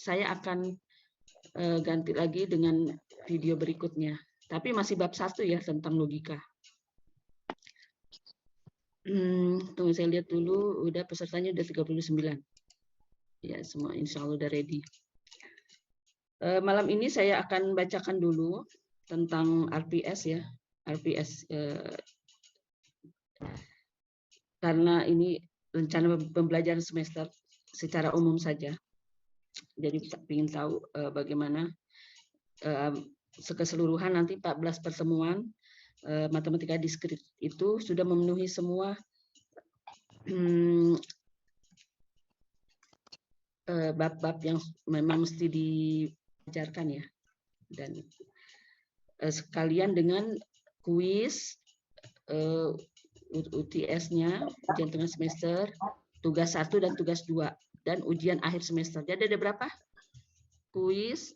saya akan ganti lagi dengan video berikutnya. Tapi masih bab 1 ya, tentang logika. Tunggu saya lihat dulu, udah pesertanya udah 39. Ya, semua insya Allah udah ready. Malam ini saya akan bacakan dulu tentang RPS ya. RPS karena ini rencana pembelajaran semester secara umum saja. Jadi ingin tahu bagaimana keseluruhan nanti 14 pertemuan matematika diskrit itu sudah memenuhi semua bab-bab yang memang mesti diajarkan ya, dan sekalian dengan kuis UTS-nya, ujian tengah semester, tugas 1 dan tugas 2, dan ujian akhir semester. Jadi ada berapa? Kuis,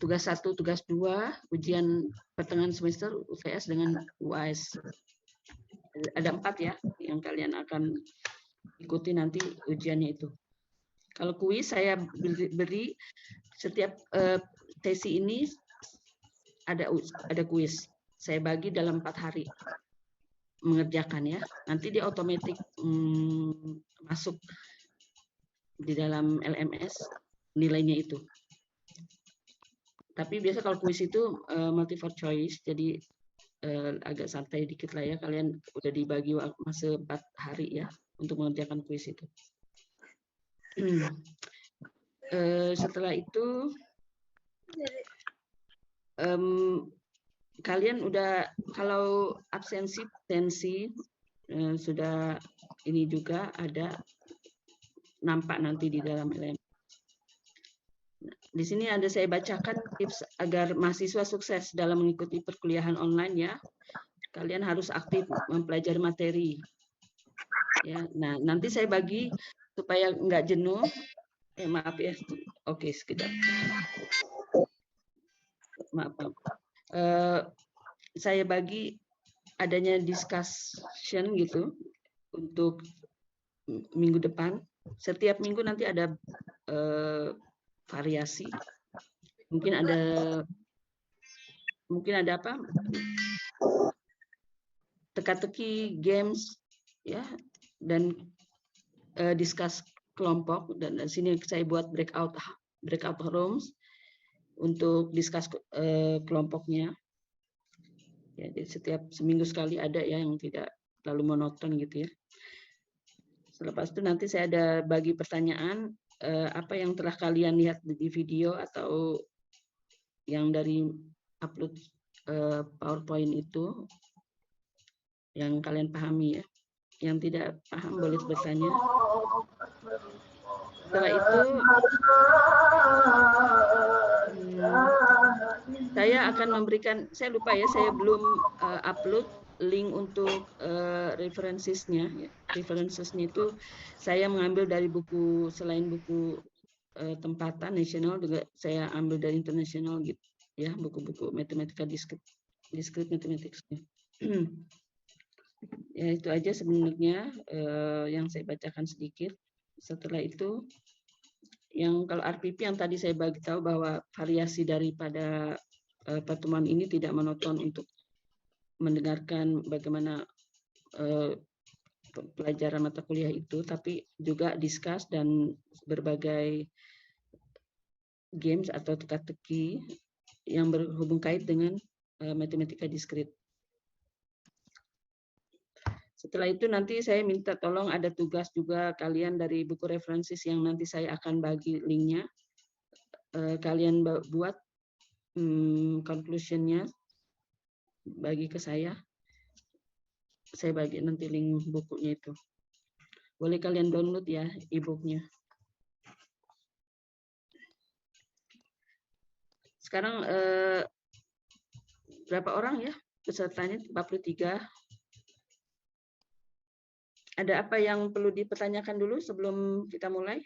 tugas 1, tugas 2, ujian pertengahan semester, UTS dengan UAS. Ada 4 ya, yang kalian akan ikuti nanti ujiannya itu. Kalau kuis saya beri setiap tesi ini ada kuis. Saya bagi dalam 4 hari mengerjakan ya. Nanti dia otomatis masuk di dalam LMS nilainya itu. Tapi biasa kalau kuis itu multiple choice, jadi agak santai dikit lah ya. Kalian udah dibagi masa 4 hari ya untuk mengerjakan kuis itu. Setelah itu kalian udah, kalau absensi sudah ini juga ada nampak nanti di dalam LMS. Di sini ada saya bacakan tips agar mahasiswa sukses dalam mengikuti perkuliahan online ya. Kalian harus aktif mempelajari materi. Ya, nah nanti saya bagi supaya nggak jenuh. Maaf ya, oke sekedar. Maaf. Saya bagi adanya discussion gitu untuk minggu depan. Setiap minggu nanti ada variasi. Mungkin ada apa? Teka-teki, games, ya, dan discuss kelompok. Dan di sini saya buat breakout rooms untuk discuss kelompoknya. Ya, jadi setiap seminggu sekali ada ya, yang tidak terlalu monoton gitu ya. Selepas itu nanti saya ada bagi pertanyaan apa yang telah kalian lihat di video atau yang dari upload PowerPoint itu yang kalian pahami ya. Yang tidak paham boleh bertanya. Setelah itu saya akan memberikan, saya lupa ya, saya belum upload link untuk references-nya. References-nya itu saya mengambil dari buku, selain buku tempatan nasional juga saya ambil dari internasional gitu ya, buku-buku matematika discrete mathematics. Ya itu aja sebenarnya yang saya bacakan sedikit. Setelah itu yang kalau RPP yang tadi saya bagi tahu bahwa variasi daripada pertemuan ini tidak monoton untuk mendengarkan bagaimana pelajaran mata kuliah itu, tapi juga discuss dan berbagai games atau teka-teki yang berhubung kait dengan matematika diskrit. Setelah itu nanti saya minta tolong ada tugas juga kalian dari buku referensis yang nanti saya akan bagi linknya. Kalian buat conclusion-nya, bagi ke saya bagi nanti link bukunya itu. Boleh kalian download ya e-booknya. Sekarang berapa orang ya pesertanya? 43. Ada apa yang perlu dipertanyakan dulu sebelum kita mulai?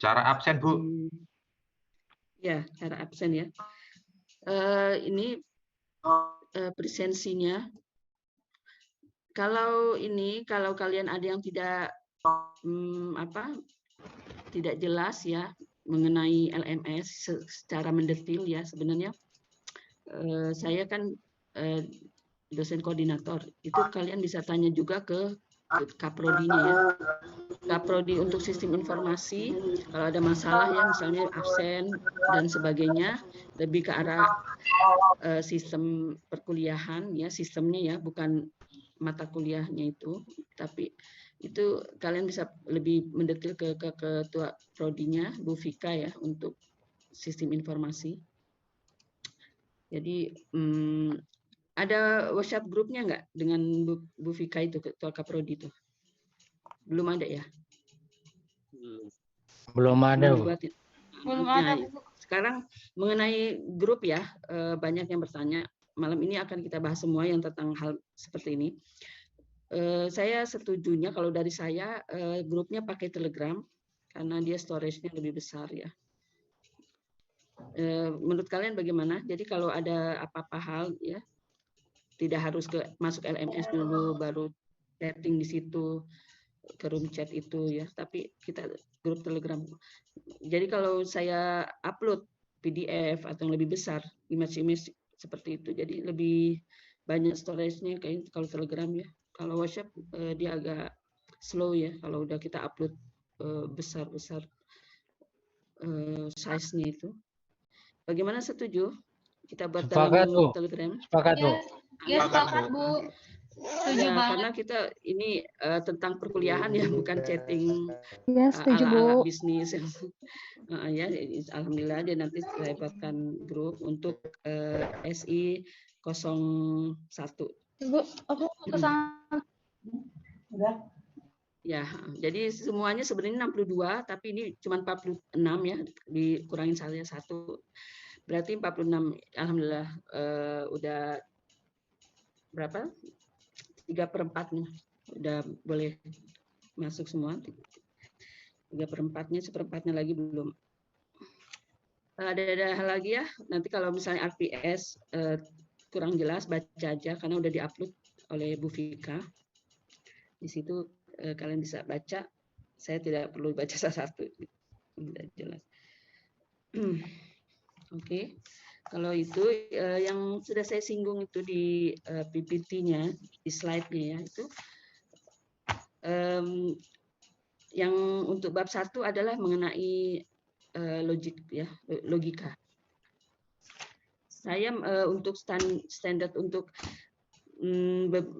Cara absen, Bu. Ya, cara absen ya. Ini presensinya kalau kalian ada yang tidak tidak jelas ya mengenai LMS secara mendetil ya, sebenarnya saya kan dosen koordinator, itu kalian bisa tanya juga ke Kaprodinya ya. Kaprodi untuk sistem informasi, kalau ada masalah ya misalnya absen dan sebagainya, lebih ke arah sistem perkuliahan ya, sistemnya ya, bukan mata kuliahnya itu, tapi itu kalian bisa lebih mendetil ke ketua prodinya Bu Vika ya untuk sistem informasi. Jadi ada WhatsApp grupnya nggak dengan Bu Vika itu, ketua Kaprodi itu? Belum ada ya? Belum ada, Bu. Belum ada, Bu. Sekarang mengenai grup ya, banyak yang bertanya. Malam ini akan kita bahas semua yang tentang hal seperti ini. Saya setujunya kalau dari saya grupnya pakai Telegram karena dia storage-nya lebih besar ya. Menurut kalian bagaimana? Jadi kalau ada apa-apa hal ya, tidak harus masuk LMS dulu baru chatting di situ ke room chat itu ya, tapi kita grup Telegram. Jadi kalau saya upload PDF atau yang lebih besar, image-image seperti itu, jadi lebih banyak storage-nya kayak kalau Telegram ya. Kalau WhatsApp dia agak slow ya kalau udah kita upload besar-besar size-nya itu. Bagaimana, setuju kita buat Sepakat, dalam Bu. Telegram? Sepakat, Bu. Ya, sepakat, Bu. Setuju Ya, banget. karena kita ini tentang perkuliahan ya, bukan chatting Ya, setuju, ala-ala Bu. bisnis. Ya, alhamdulillah dia nanti saya buatkan grup untuk SI 01. Bu, aku ke sana. Udah. Ya, jadi semuanya sebenarnya 62, tapi ini cuma 46 ya, dikurangin saya 1. Berarti 46, alhamdulillah udah berapa? 3/4 nih, udah boleh masuk semua. 3/4-nya, 1/4-nya lagi belum. Ada hal lagi ya, nanti kalau misalnya RPS kurang jelas, baca aja karena udah diupload oleh Bu Vika. Di situ kalian bisa baca, saya tidak perlu baca satu-satu, udah jelas. Oke. Kalau itu yang sudah saya singgung itu di PPT-nya, di slide-nya ya, itu yang untuk bab 1 adalah mengenai logika. Saya untuk standar untuk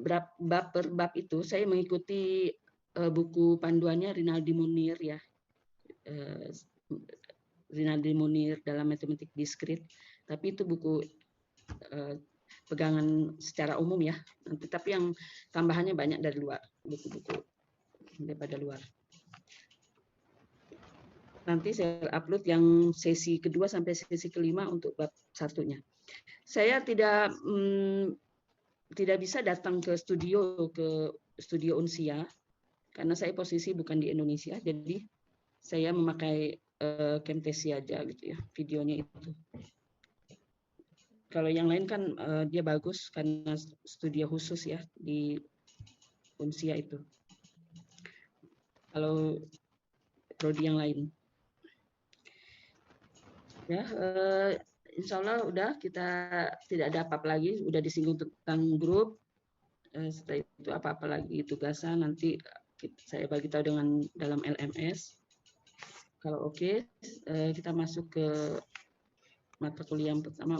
bab per bab itu saya mengikuti buku panduannya Rinaldi Munir ya. Rinaldi Munir dalam matematik diskrit, tapi itu buku pegangan secara umum ya. Tapi yang tambahannya banyak dari luar, buku-buku daripada luar. Nanti saya upload yang sesi kedua sampai sesi kelima untuk bab 1-nya. Saya tidak bisa datang ke studio Unsia karena saya posisi bukan di Indonesia, jadi saya memakai Camtasia aja gitu ya, videonya itu. Kalau yang lain kan dia bagus karena studio khusus ya di Unsia itu. Kalau prodi yang lain. Ya, insya Allah udah, kita tidak ada apa-apa lagi, udah disinggung tentang grup. Setelah itu apa-apa lagi tugasan nanti saya bagi tahu dengan dalam LMS. Kalau oke, kita masuk ke mata kuliah yang pertama,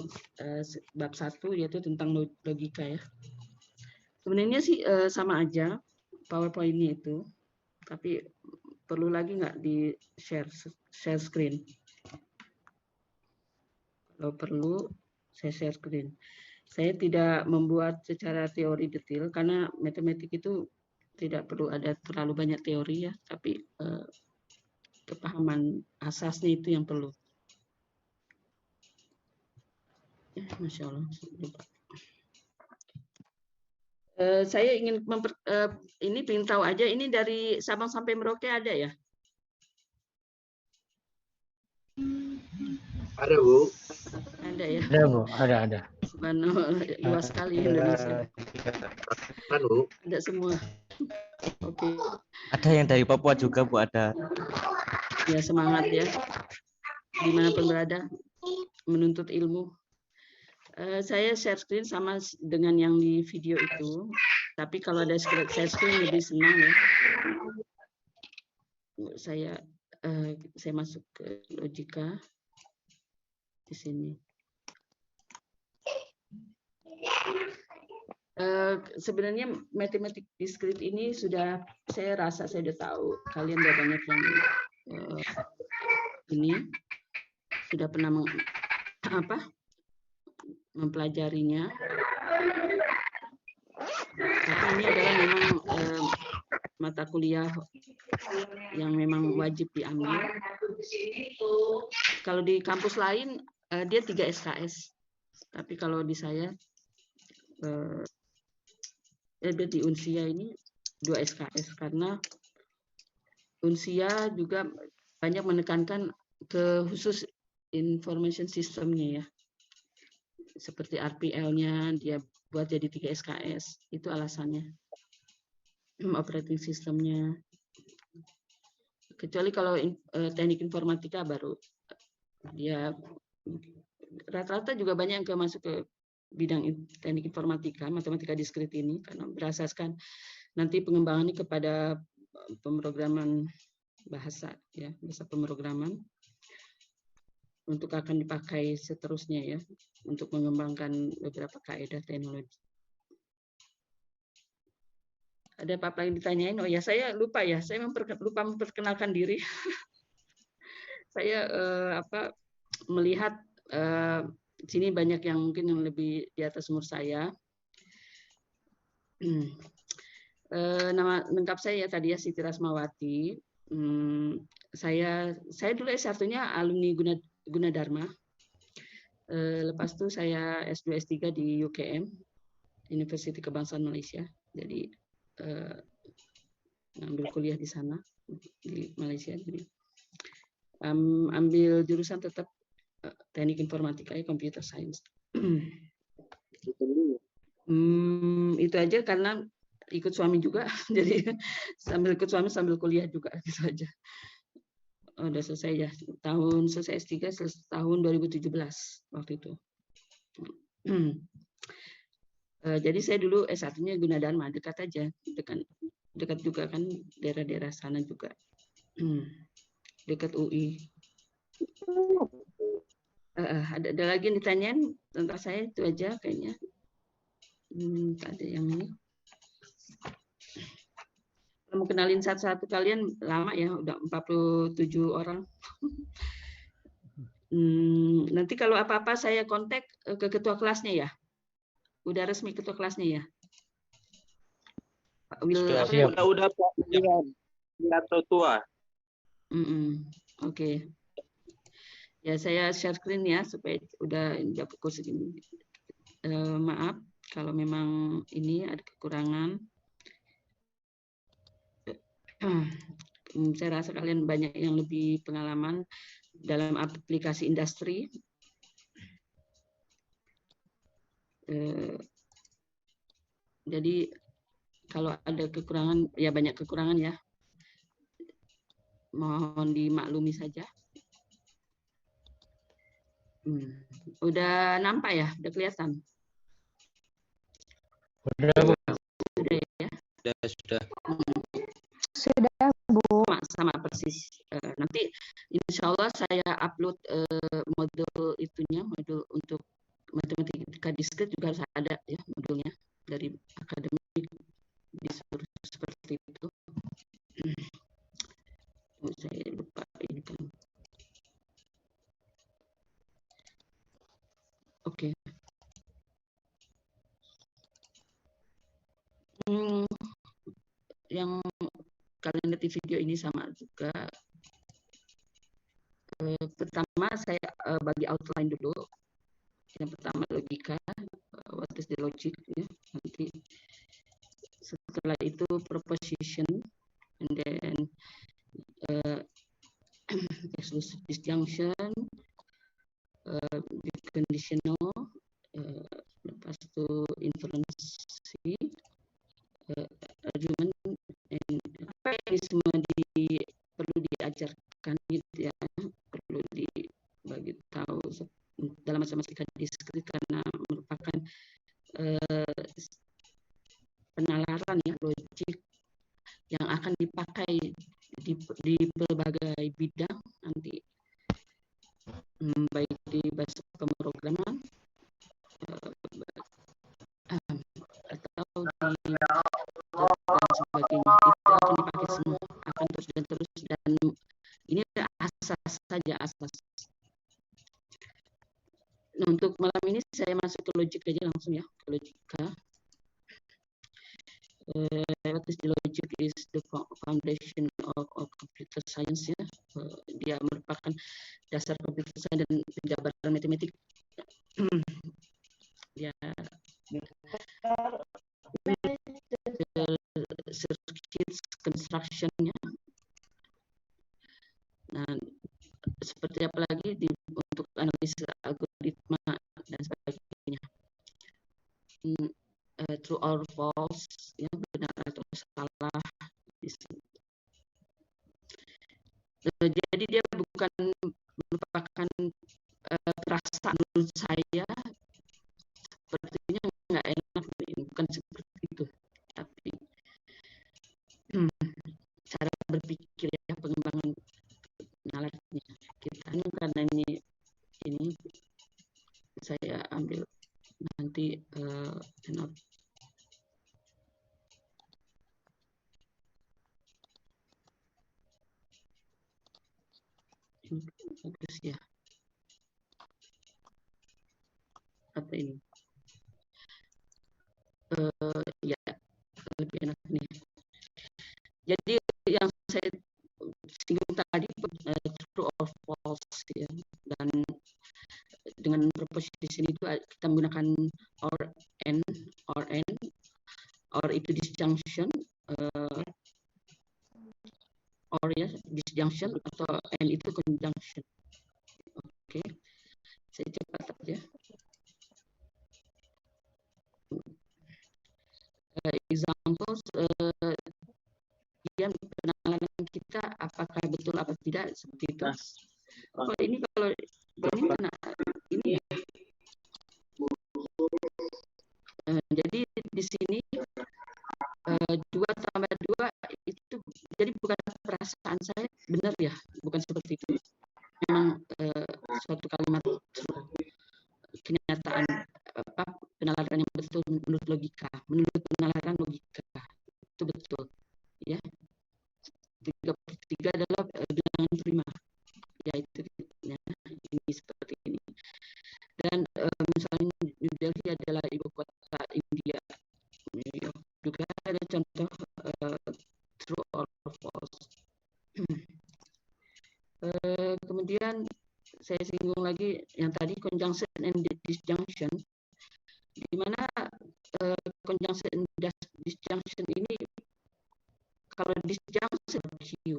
bab 1 yaitu tentang logika ya. Sebenarnya sih sama aja PowerPoint-nya itu, tapi perlu lagi nggak di share screen? Kalau perlu, saya share screen. Saya tidak membuat secara teori detail karena matematik itu tidak perlu ada terlalu banyak teori ya, tapi kepahaman asasnya itu yang perlu. Masya Allah. Saya ingin ini ingin tahu aja, ini dari Sabang sampai Merauke ada ya? Ada, Bu. Ada ya? Ada, Bu. Ada. Subhanallah, luas sekali Indonesia. Bu. Ada semua. Oke. Ada yang dari Papua juga, Bu, ada. Ya, semangat ya. Dimanapun berada, menuntut ilmu. Saya share screen sama dengan yang di video itu. Tapi kalau ada share screen lebih senang ya. Saya masuk ke logika di sini. Sebenarnya matematik diskrit ini sudah saya rasa saya sudah tahu. Kalian udah banyak yang ini sudah pernah mempelajarinya. Tapi ini adalah memang mata kuliah yang memang wajib diambil. Kalau di kampus lain dia 3 SKS. Tapi kalau di saya di Unsia ini 2 SKS karena Unsia juga banyak menekankan ke khusus information systemnya ya. Seperti RPL-nya dia buat jadi 3 SKS. Itu alasannya. Operating sistemnya. Kecuali kalau teknik informatika baru dia rata-rata juga banyak yang masuk ke bidang teknik informatika, matematika diskrit ini karena berasaskan nanti pengembangannya kepada pemrograman bahasa ya, bahasa pemrograman untuk akan dipakai seterusnya ya untuk mengembangkan beberapa kaidah teknologi. Ada apa-apa yang ditanyain? Oh ya, saya lupa ya, saya lupa memperkenalkan diri. Saya melihat sini banyak yang mungkin yang lebih di atas umur saya. Nama lengkap saya tadi ya Siti Rasmawati. Saya dulu S1-nya alumni Gunadarma. Lepas itu saya S2 S3 di UKM, University Kebangsaan Malaysia. Jadi ngambil kuliah di sana di Malaysia. Jadi ambil jurusan tetap teknik informatika ya, computer science. Itu aja karena ikut suami juga, jadi sambil ikut suami sambil kuliah juga gitu aja. Udah selesai ya, selesai S3 tahun 2017 waktu itu. Jadi saya dulu S1-nya Gunadarma, dekat aja, dekat juga kan daerah-daerah sana juga, dekat UI. Ada lagi yang ditanyain tentang saya itu aja kayaknya. Ada yang ini. Mau kenalin satu-satu kalian lama ya, udah 47 orang. Nanti kalau apa-apa saya kontak ke ketua kelasnya ya. Udah resmi ketua kelasnya ya. Pak Wil, Udah Pak, atau tua. Oke. Ya saya share screen ya supaya udah dapat kursus ini. Maaf kalau memang ini ada kekurangan. Saya rasa kalian banyak yang lebih pengalaman dalam aplikasi industri. Jadi kalau ada kekurangan, ya banyak kekurangan ya. Mohon dimaklumi saja. Udah nampak ya? Udah kelihatan? Udah, Bu. Sudah ya? Sudah. Sudah, Bu. Sama persis. Nanti insya Allah saya upload modul modul untuk matematika diskrit juga harus ada ya modulnya dari akademik disuruh seperti itu. Saya lupa ini kan. Oke. Yang kalian lihat di video ini sama juga. Pertama saya bagi outline dulu. Yang pertama logika, what is the logic ya. Nanti setelah itu proposition, and then exclusive disjunction, conditional, lepas itu inferensi, argument, apa ini semua perlu diajarkan gitu ya, perlu dibagi tahu dalam matematika diskrit karena merupakan penalaran ya logik yang akan dipakai di berbagai bidang nanti, baik di bahasa pemrograman atau di dan sebagainya. Itu akan dipakai semua, akan terus dan ini asas saja, asas. Nah, untuk malam ini saya masuk ke logik aja langsung ya, ke logika. What is the logic is the foundation of computer science ya. Dia merupakan dasar computer science dan penjabaran matematik. Ya, circuit construction-nya. Nah, seperti apa lagi untuk analisa algoritma dan sebagainya. True or false, ya, benar atau salah. Jadi dia bukan merupakan perasaan menurut saya sepertinya nggak enak, bukan seperti itu, tapi cara berpikir ya, pengembangan nalarnya kita ini karena ini saya ambil nanti bagus ya, apa ini ya lebih enak nih. Jadi yang saya singgung tadi true or false ya, dan dengan proposition itu kita menggunakan or itu disjunction, or ya disjunction atau and itu conjunction. Oke, saya cepat aja. Examples, yang penalaran kita apakah betul apa tidak seperti itu. Kalau ini ini karena ini ya. Jadi di sini 2 tambah 2 itu jadi bukan perasaan saya benar ya, bukan seperti itu. Memang suatu kalimat kenyataan penalaran yang betul menurut logika, menurut penalaran logika itu betul ya. 3/3 adalah bilangan prima, yaitu ya, ini seperti ini. Dan misalnya New Delhi adalah ibu kota India, juga ada contoh true or false. Kemudian saya singgung lagi yang tadi conjunction and disjunction, di mana conjunction and disjunction ini kalau disjunction Q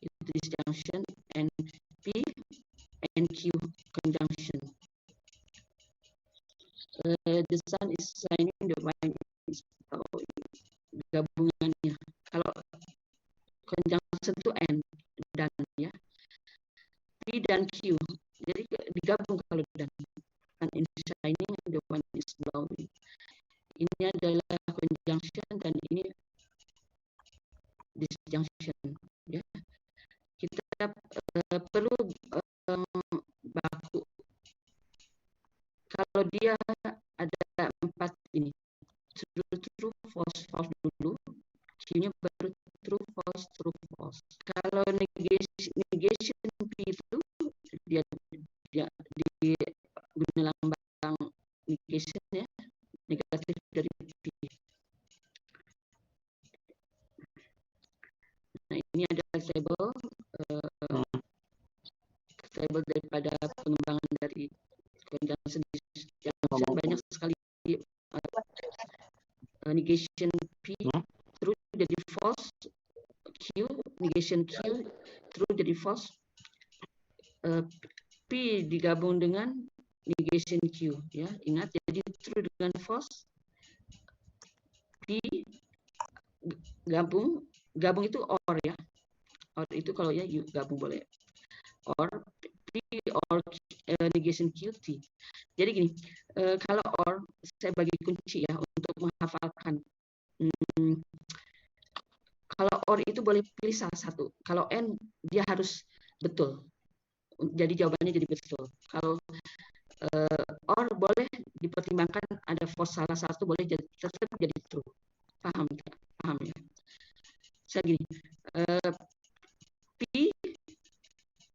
itu disjunction and P and Q conjunction. The sun is shining, the wine is gabungannya. Kalau conjunction itu and dan ya, P dan Q, jadi digabung kalau dan is shining, the wine is glowing. Ini adalah conjunction dan ini disjunction ya. Kita perlu baku. Kalau dia ada 4 ini, true false dulu, Q-nya baru true false. Kalau negation P itu dia di guna lambang negation ya, negatif dari P. Nah, ini adalah table daripada pengembangan dari conjunction disjunction. Banyak sekali negation P true jadi false, Q negation Q true jadi false, P digabung dengan negation Q ya, ingat, jadi true dengan false, P gabung itu or ya. Or itu kalau ya gabung boleh. Or P or negation QT. Jadi gini, kalau or saya bagi kunci ya untuk menghafalkan. Kalau or itu boleh pilih salah satu. Kalau N dia harus betul. Jadi jawabannya jadi betul. Kalau or boleh dipertimbangkan ada false salah satu, boleh tetap jadi true. Paham ya? Saya gini, P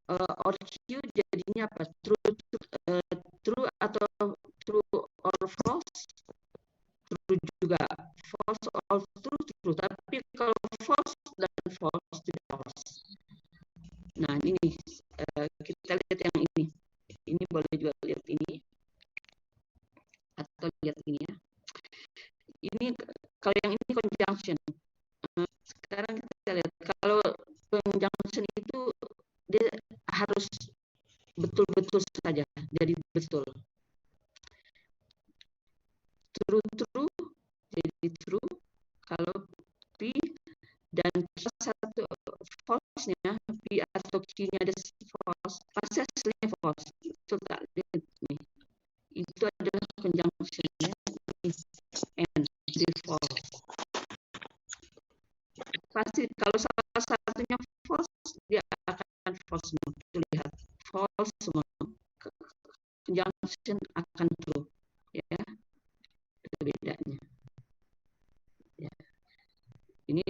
or Q jadinya apa? True atau true or false? True juga. False or true. Tapi kalau false dan false tidak false. Nah ini kita lihat yang ini. Ini boleh juga lihat ini atau lihat ini ya. Ini kalau yang ini conjunction. Sekarang kita lihat kalau conjunction itu dia harus betul-betul saja, jadi betul. True jadi true. Kalau P dan Q satu false-nya, P atau Q-nya ada false, pasti hasilnya false. Betul tak? Nih. Itu adalah conjunction-nya N, jadi false. Pasti kalau salah satunya false, dia akan false semua. Lihat, false semua. Conjunction akan true. Ya, itu bedanya. Ya. Ini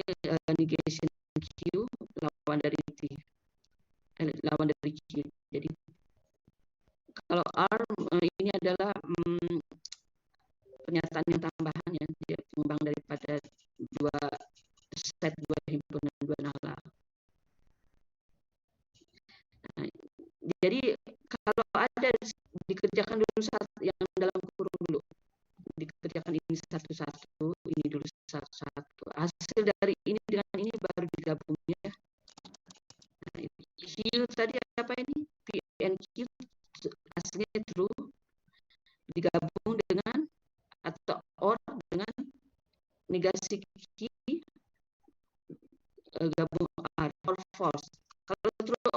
negation Q lawan dari T. Lawan dari Q. Jadi kalau R ini adalah pernyataan yang tambahannya, dia pengembang daripada dua himpunan dua nalar. Nah, jadi kalau ada dikerjakan dulu yang dalam kurung dulu, dikerjakan ini satu-satu, ini dulu satu-satu. Hasil dari ini dengan ini baru digabung ya. Nah, Q tadi apa ini? P and Q hasilnya true digabung dengan atau or dengan negasi Q gabung R or false. Kalau true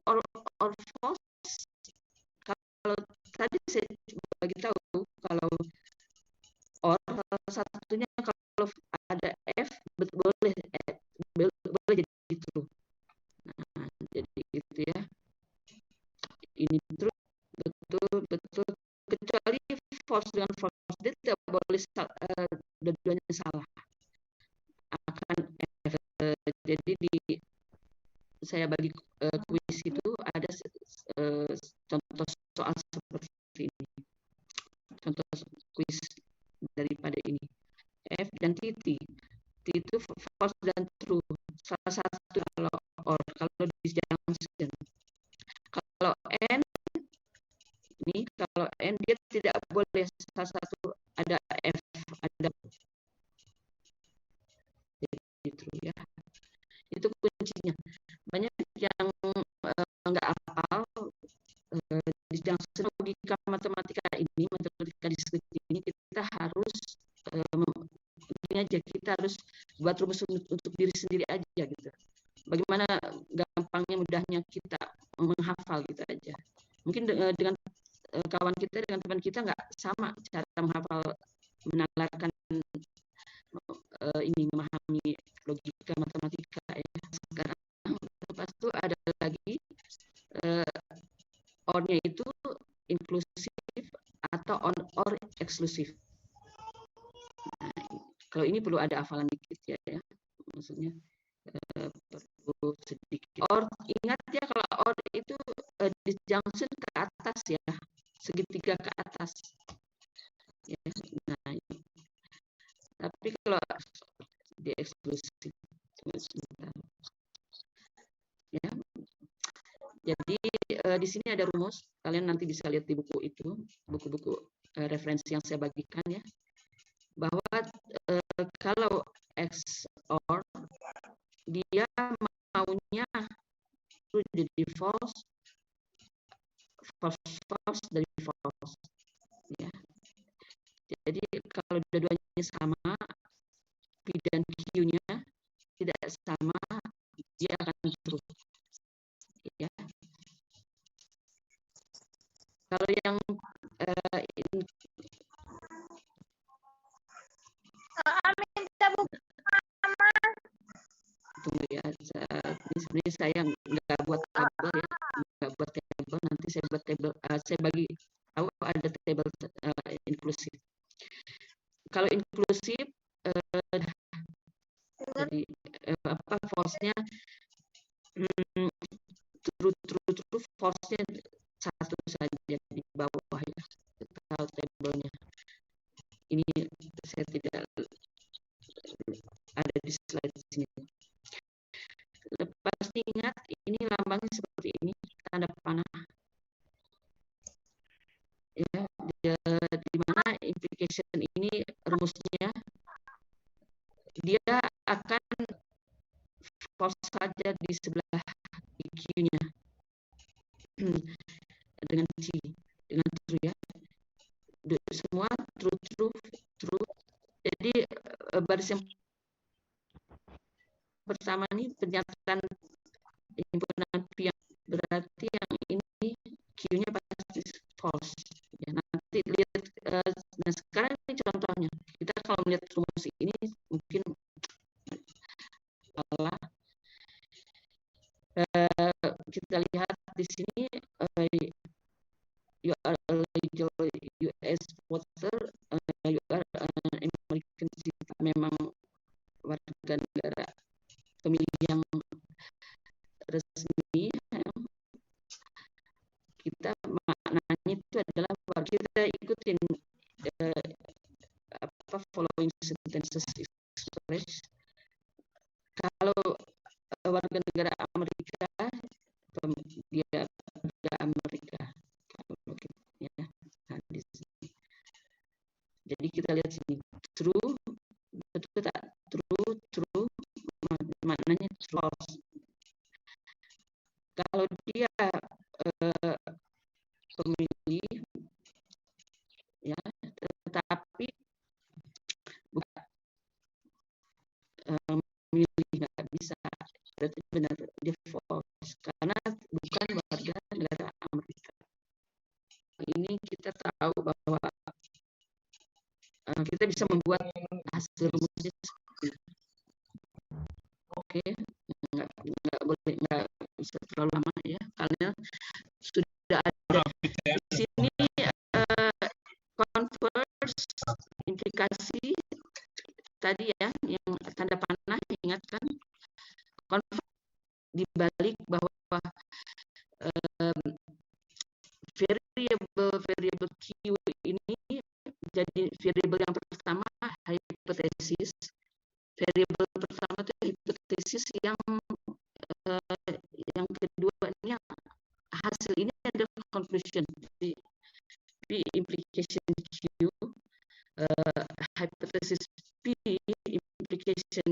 or false, kalau tadi saya bagi tahu kalau or satunya kalau ada F boleh jadi true. Nah, jadi gitu ya. Ini true betul kecuali false dengan false dia tidak boleh dua-duanya salah. Akan jadi saya bagi kuis itu ada contoh soal seperti ini. Contoh kuis daripada ini. F dan T itu false dan true. Salah satu kalau disjunction. Kalau N ini kalau N dia tidak boleh salah satu ada F ada jadi true ya. Itu kuncinya. Banyak yang nggak hafal disjunction logika matematika deskriptif ini kita harus ini aja, kita harus buat rumus untuk diri sendiri aja gitu. Bagaimana gampangnya mudahnya kita menghafal gitu aja. Mungkin dengan kawan kita, dengan teman kita nggak sama cara menghafal, menalarkan ini, memahami logika matematika ya. Sekarang lepas itu ada lagi or-nya itu inklusif atau on or eksklusif. Nah, kalau ini perlu ada hafalan dikit ya. Maksudnya perlu sedikit. Or ingat ya, kalau or itu disjunction ke atas ya, segitiga ke atas. Ya, nah, tapi kalau di eksklusif, ya. Jadi di sini ada rumus, kalian nanti bisa lihat di buku itu, buku-buku referensi yang saya bagikan ya, bahwa kalau XOR dia maunya itu jadi false dari false ya. Jadi kalau dua-duanya sama, P dan Q-nya tidak dia akan true. Ya. Kalau yang tunggu ya, ini sebenarnya saya nggak buat tabel ya, nggak buat tabel. Nanti saya buat tabel, saya bagi tahu ada tabel inklusif. Kalau inklusif, jadi apa false-nya true false-nya satu saja di bawah ya. Kalau tabelnya ini saya tidak ada di slide sini. Lepas ingat ini lambangnya seperti ini, tanda panah. Ya, di mana implication ini rumusnya dia akan false saja di sebelah Q-nya dengan C, dengan true ya. Semua true. Jadi baris yang pertama ini pernyataan himpunan P yang berarti yang ini Q-nya pasti false. Ya, nanti lihat. Nah sekarang ini contohnya. Kita kalau melihat rumus ini mungkin salah. Kita lihat di sini you are a legal US voter, you are an American citizen, memang warga negara pemilih yang resmi. Kita maknanya itu adalah warga, kita ikutin following sentences express. Kalau warga negara Amerika, dia warga Amerika. Ya, nah, di sini. Jadi kita lihat sini true, betul tak? True, maknanya false. Kalau dia pemilih, ya, tetapi bukan memilih, nggak bisa, berarti benar dia false karena bukan warga negara Amerika. Ini kita tahu bahwa kita bisa membuat hasil rumusnya. Oke, nggak boleh, nggak bisa terlalu lama ya, karena sudah ada di sini converse implikasi tadi ya, yang tanda panah, ingatkan converse dibalik bahwa variable Q ini jadi variable yang pertama hipotesis, variable pertama itu hipotesis, yang kedua ini hasil ini adalah conclusion. Jadi implication Q, hypothesis P, implication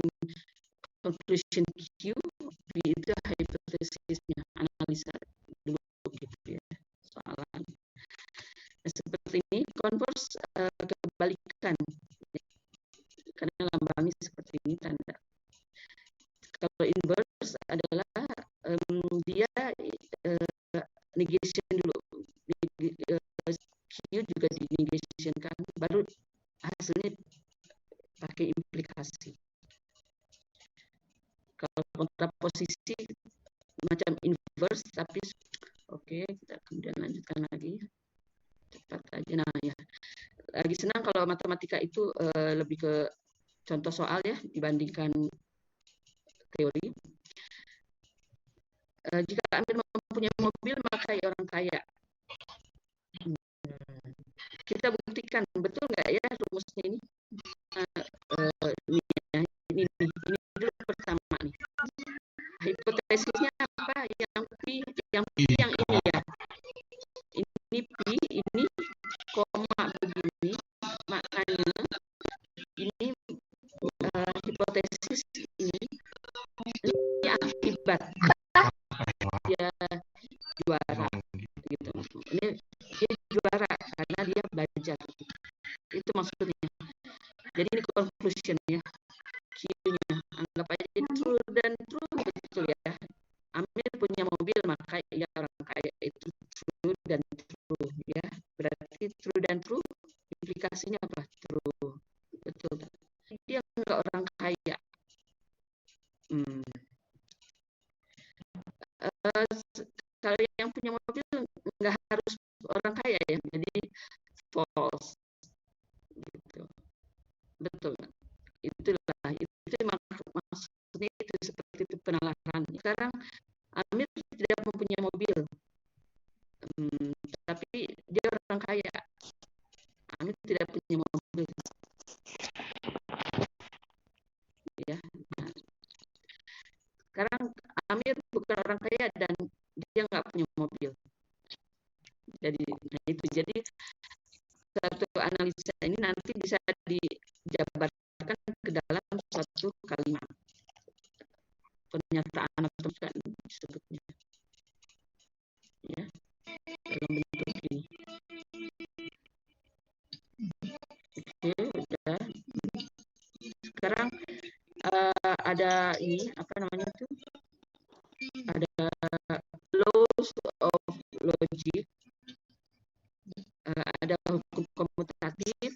conclusion Q, P itu hipotesisnya, analisa dulu gitu ya soalan. Nah, seperti ini converse kebalikan, karena lambangnya seperti ini tanda. Kalau inverse adalah dia negation dulu, Q juga di negation kan, baru hasilnya pakai implikasi. Kalau kontraposisi macam inverse, tapi oke, kita kemudian lanjutkan lagi cepat aja. Nah ya, lagi senang kalau matematika itu lebih ke contoh soal ya dibandingkan teori. Jika Amir mempunyai mobil, maka orang kaya. Kita buktikan betul nggak ya rumusnya ini? Ini dulu pertama nih. Hipotesisnya apa? Yang P yang ini ya. Ini P, ini koma begini, maknanya ini hipotesis ini akibat dia juara gitu. Ini dia juara karena dia belajar. Itu maksudnya. Jadi ini conclusion ya. Q-nya anggap aja true dan true betul ya. itulah itu maksudnya itu seperti itu penalaran. Sekarang Amir tidak mempunyai mobil, tapi dia orang kaya. Amir tidak punya mobil, ya. Nah, sekarang Amir bukan orang kaya dan dia nggak punya mobil. Jadi, nah itu jadi satu analisa ini nanti bisa dijabarkan ke dalam suatu kalimat pernyataan atau kan disebutnya, ya, dalam bentuk ini. Oke, udah. Sekarang ada ini apa namanya tuh? Ada laws of logic, ada hukum komutatif,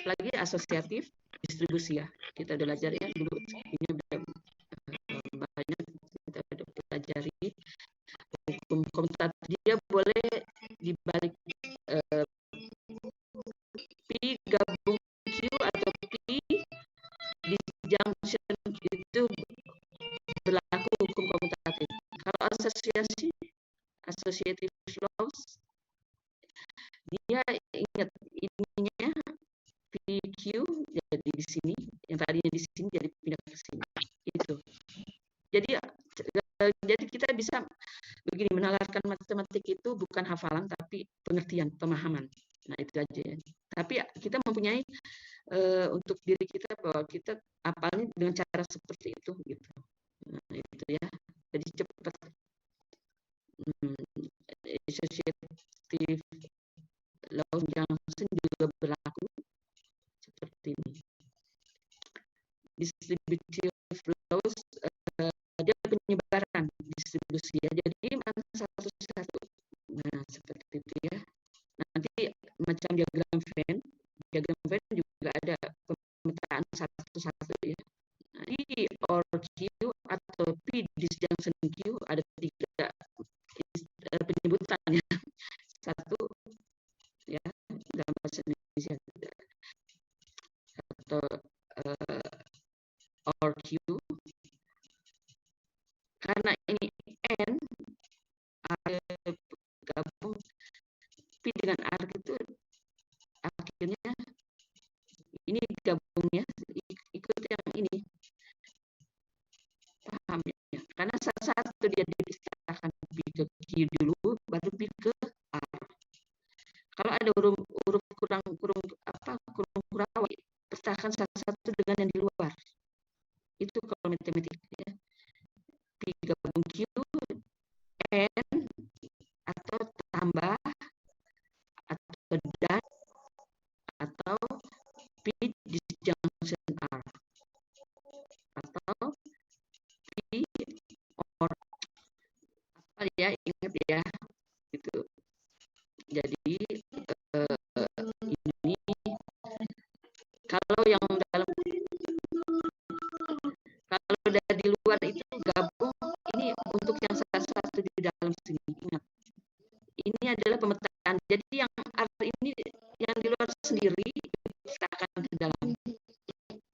lagi asosiatif, distribusi ya. Kita udah belajar ya dulu. Ini udah banyak kita udah pelajari. Hukum komutatif dia boleh dibalik P gabung Q atau P disjunction itu berlaku hukum komutatif. Kalau asosiasi, associative laws, dia ingat ininya PQ jadi di sini, yang tadinya di sini jadi pindah ke sini. Itu. Jadi kita bisa begini, menalarkan matematik itu bukan hafalan tapi pengertian, pemahaman. Nah itu aja. Tapi kita mempunyai untuk diri kita bahwa kita apalnya dengan cara seperti itu gitu. Nah, itu ya. Jadi cepat. Associative law junction juga berlaku seperti ini. Distributive laws dia penyebaran distribusi ya. Jadi mana satu-satu. Nah seperti itu ya. Nanti macam diagram Venn juga ada pemetaan satu-satu ya. Nah, di or Q atau P disjunction Q ada 3 penyebutan ya. Satu ya dalam bahasa Indonesia atau or Q karena ini N gabung P dengan R itu akhirnya ini gabungnya ikut yang ini, paham ya? Karena satu dia dipisahkan P ke Q dulu baru P ke R. Kalau ada huruf kurang kurawai, pisahkan satu dengan yang di luar. Itu kalau matematik ya. P gabung Q, N atau tambah atau dan atau P disjunction R atau P or apa ya, ingat ya gitu. Jadi ini kalau yang dalam kalau dari luar itu gabung ini untuk yang satu di dalam sini, ingat ini adalah pemetaan. Jadi yang ini yang di luar sendiri kita akan ke dalam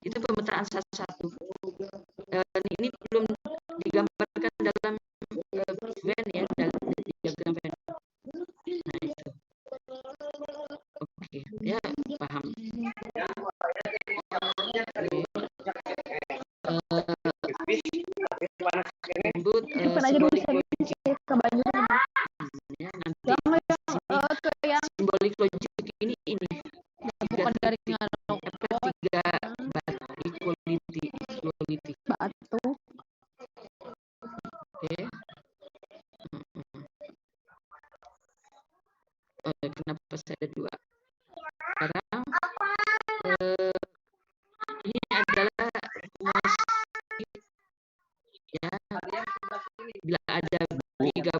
itu pemetaan satu-satu. Ini belum digambarkan dalam Venn ya, dalam diagram Venn. Nah itu oke ya, paham. Sebut simbolik logik ya, nanti simbolik logik ini bukan dari tiga equality batu. oke. Kenapa saya ada 2 sekarang ini adalah ya bila ada 3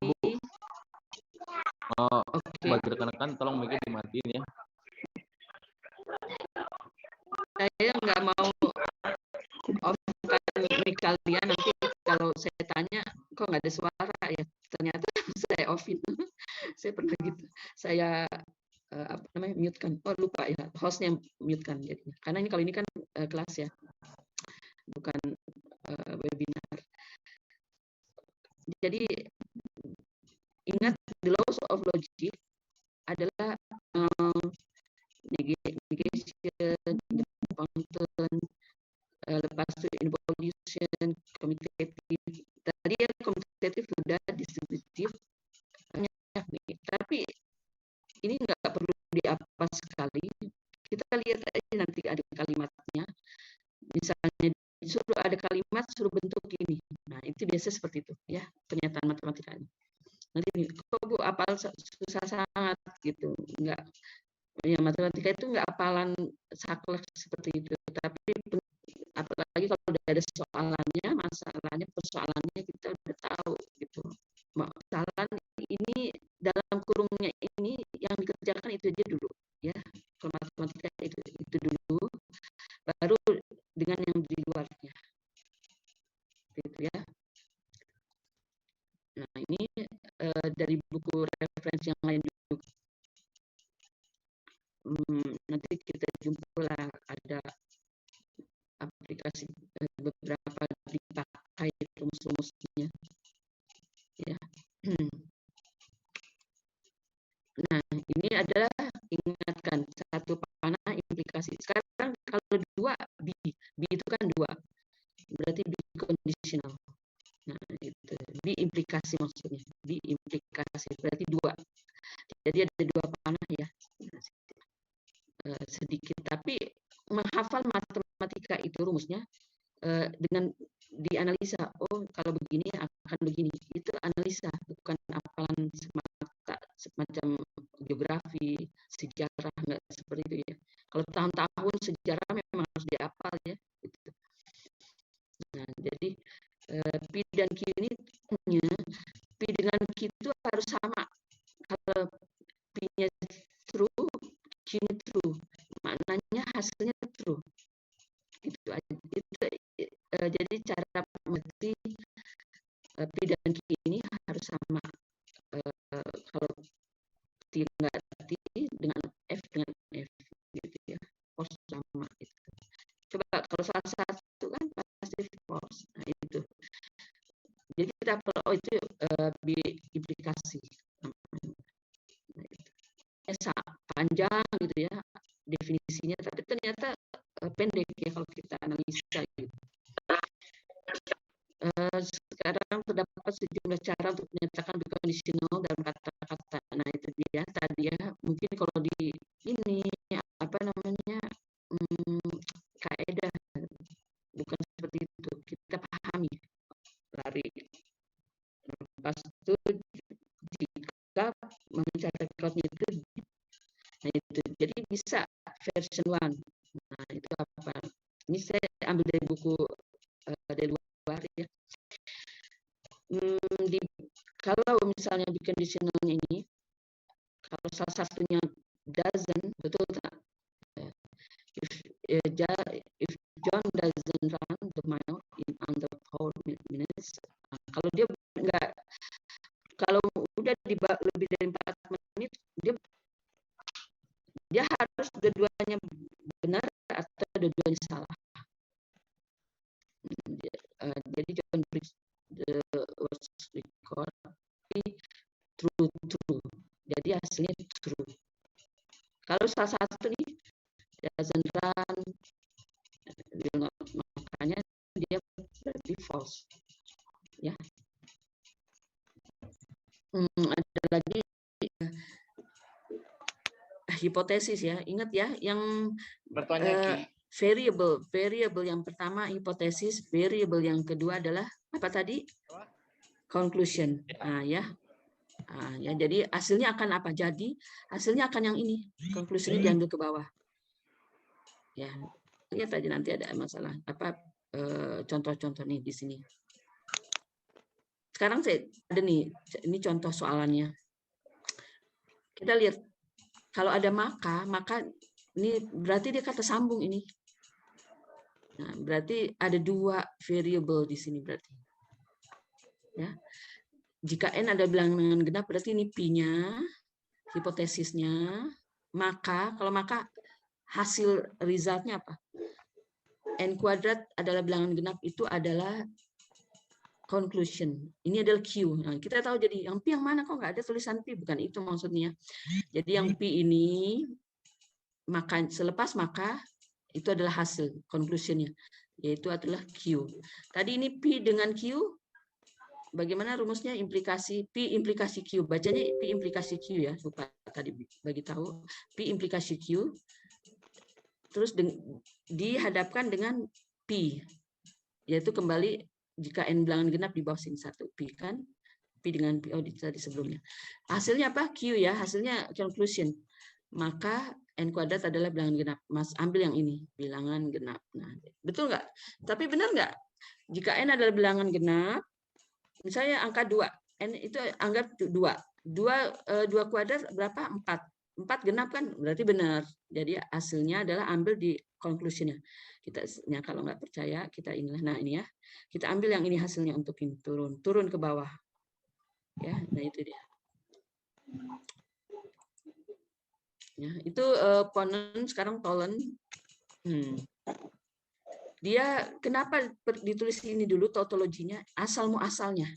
bukti. Oke. Bagi rekan-rekan tolong mic dimatiin ya. Saya nggak mau off-kan mic kalian, nanti kalau saya tanya kok nggak ada suara ya, ternyata saya off-in. Saya pernah gitu, saya apa namanya mute kan, lupa ya, hostnya mute kan jadinya. Karena ini kalau ini kan kelas ya, bukan webinar. Jadi ingat the laws of logic adalah negation, function, lepas itu involution, commutative. Tadi ya commutative sudah, distributif. Tapi ini nggak perlu diapa sekali. Kita lihat aja nanti ada kalimatnya. Misalnya suruh ada kalimat, suruh bentuk ini. Nah itu biasa seperti itu ya pernyataan matematika ini. Nanti kok Bu apal susah sangat gitu, nggak ya matematika itu nggak apalan saklek seperti itu, tapi apalagi kalau udah ada soalannya, masalahnya, persoalannya kita udah tahu gitu. Masalah ini dalam kurungnya ini yang dikerjakan itu aja dulu ya, kalau matematika itu dulu, baru dengan yang di luarnya gitu ya. Nah ini dari buku referensi yang lain juga. Nanti kita jumpa lah ada aplikasi beberapa dipakai rumus-rumusnya ya. Nah ini adalah ingatkan satu panah implikasi. Sekarang kalau dua B itu kan dua, berarti B conditional. Nah itu B implikasi maksudnya, B implikasi berarti dua. Jadi ada dua panah ya, sedikit, tapi menghafal matematika itu rumusnya dengan dianalisa. Oh kalau begini akan begini, itu analisa, bukan hafalan semacam geografi, sejarah, nggak seperti itu ya. Kalau tahun-tahun sejarah memang harus dihafal ya. Gitu. Nah jadi P dan Q ini P dengan Q itu harus sama. Kalau P-nya true, Q-nya true, maknanya hasilnya true. Itu aja. Jadi cara mengerti P dan Q ini harus sama. Kalau T enggak T dengan F dengan F gitu ya, force sama itu. Coba kalau salah satu kan pasti force. Nah itu. Jadi kita perlu itu B implikasi. Nah, itu. Panjang gitu ya definisinya, tapi ternyata pendek ya kalau kita analisa gitu. Sekarang terdapat sejumlah cara untuk menyatakan conditional dalam kata-kata. Nah itu dia tadi ya, mungkin kalau di ini apa namanya kaidah bukan seperti itu, kita pahami lari. Pas itu jika mencari code-nya itu, nah itu jadi bisa version 1. Nah itu apa? Ini saya ambil dari buku dari luar ya. Kalau misalnya di conditionalnya ini, kalau salah satunya doesn't, betul tak? If John doesn't run the mile in under 4 minutes, kalau dia enggak, kalau udah lebih dari 4 menit, dia harus dua-duanya benar atau dua-duanya salah. Jadi John breaks the words record true. Jadi hasilnya true. Kalau salah satu nih doesn't run, makanya dia berarti false. Ya. Ada lagi hipotesis ya. Ingat ya, yang variable yang pertama hipotesis, variable yang kedua adalah apa tadi? Conclusion. Ya. Ya, jadi hasilnya akan apa? Jadi hasilnya akan yang ini. Conclusion-nya diambil ke bawah. Ya, lihat aja nanti ada masalah apa contoh-contoh nih di sini. Sekarang saya ada nih, ini contoh soalannya. Kita lihat kalau ada maka ini berarti dia kata sambung ini. Nah, berarti ada dua variable di sini berarti. Ya. Jika n ada bilangan genap berarti ini P-nya, hipotesisnya. Maka kalau maka hasil resultnya apa? N kuadrat adalah bilangan genap, itu adalah conclusion. Ini adalah Q. Nah, kita tahu jadi yang P yang mana, kok nggak ada tulisan P? Bukan itu maksudnya. Jadi yang P ini maka selepas maka itu adalah hasil conclusionnya, yaitu adalah Q. Tadi ini P dengan Q, bagaimana rumusnya? Implikasi P implikasi Q. Bacanya P implikasi Q ya, lupa tadi bagi tahu. P implikasi Q. Terus dihadapkan dengan P, yaitu kembali jika N bilangan genap di bawah sin 1 P kan, P dengan P tadi sebelumnya. Hasilnya apa? Q ya, hasilnya conclusion. Maka N kuadrat adalah bilangan genap. Mas ambil yang ini, bilangan genap. Nah, betul nggak? Tapi benar nggak? Jika N adalah bilangan genap, misalnya angka 2, N itu anggap 2. 2 kuadrat berapa? 4. 4 genap kan? Berarti benar. Jadi hasilnya adalah ambil di conclusion-nya. Kita kalau nggak percaya, kita inilah. Nah, ini ya. Kita ambil yang ini hasilnya untuk ini, turun ke bawah. Ya, nah itu dia. Ya, itu Ponen sekarang Tolen. Dia kenapa ditulis ini dulu tautologinya, asal muasalnya,